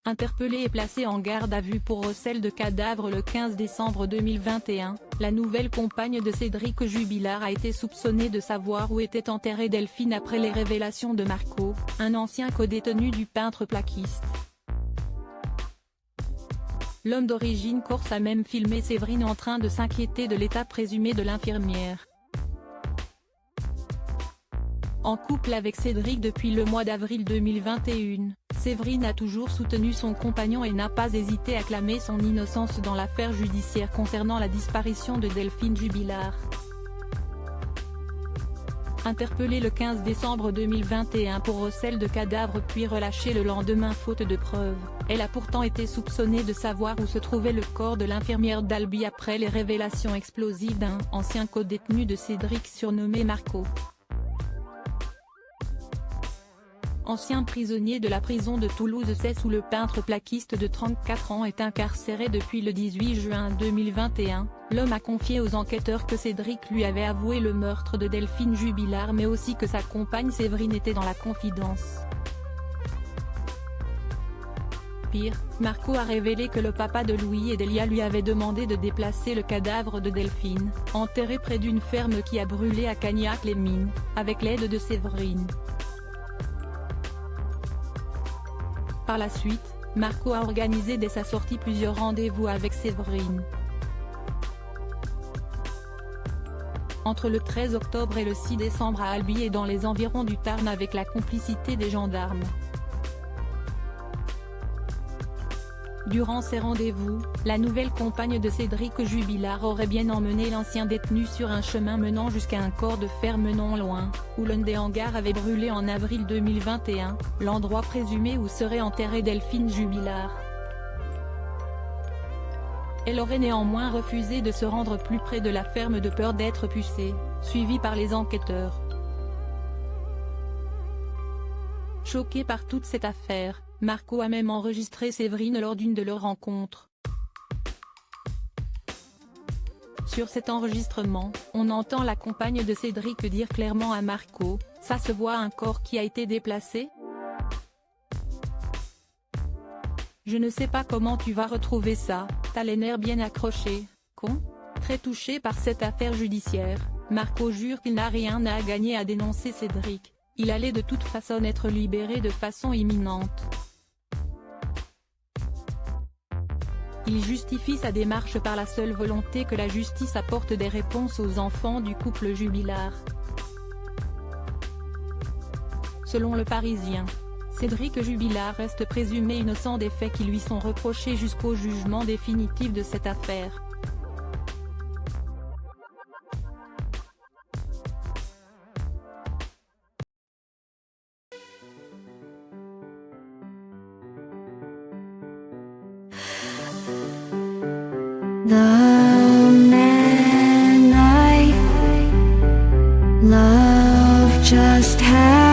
Interpellée et placée en garde à vue pour recel de cadavre le 15 décembre 2021, la nouvelle compagne de Cédric Jubilard a été soupçonnée de savoir où était enterrée Delphine après les révélations de Marco, un ancien codétenu du peintre plaquiste. L'homme d'origine corse a même filmé Séverine en train de s'inquiéter de l'état présumé de l'infirmière. En couple avec Cédric depuis le mois d'avril 2021, Séverine a toujours soutenu son compagnon et n'a pas hésité à clamer son innocence dans l'affaire judiciaire concernant la disparition de Delphine Jubilard. Interpellée le 15 décembre 2021 pour recel de cadavre puis relâchée le lendemain faute de preuves, elle a pourtant été soupçonnée de savoir où se trouvait le corps de l'infirmière d'Albi après les révélations explosives d'un ancien codétenu de Cédric surnommé Marco. Ancien prisonnier de la prison de Toulouse-Cesse où le peintre plaquiste de 34 ans est incarcéré depuis le 18 juin 2021, l'homme a confié aux enquêteurs que Cédric lui avait avoué le meurtre de Delphine Jubilard mais aussi que sa compagne Séverine était dans la confidence. Pire, Marco a révélé que le papa de Louis et Delia lui avait demandé de déplacer le cadavre de Delphine, enterré près d'une ferme qui a brûlé à Cagnac-les-Mines, avec l'aide de Séverine. Par la suite, Marco a organisé dès sa sortie plusieurs rendez-vous avec Séverine. Entre le 13 octobre et le 6 décembre à Albi et dans les environs du Tarn avec la complicité des gendarmes. Durant ces rendez-vous, la nouvelle compagne de Cédric Jubilard aurait bien emmené l'ancien détenu sur un chemin menant jusqu'à un corps de ferme non loin, où l'un des hangars avait brûlé en avril 2021, l'endroit présumé où serait enterrée Delphine Jubilard. Elle aurait néanmoins refusé de se rendre plus près de la ferme de peur d'être pucée, suivie par les enquêteurs. Choqué par toute cette affaire, Marco a même enregistré Séverine lors d'une de leurs rencontres. Sur cet enregistrement, on entend la compagne de Cédric dire clairement à Marco, « Ça se voit un corps qui a été déplacé ? Je ne sais pas comment tu vas retrouver ça, t'as les nerfs bien accrochés, con ?» Très touché par cette affaire judiciaire, Marco jure qu'il n'a rien à gagner à dénoncer Cédric, il allait de toute façon être libéré de façon imminente. Il justifie sa démarche par la seule volonté que la justice apporte des réponses aux enfants du couple Jubilard. Selon Le Parisien, Cédric Jubilard reste présumé innocent des faits qui lui sont reprochés jusqu'au jugement définitif de cette affaire. The man I love just had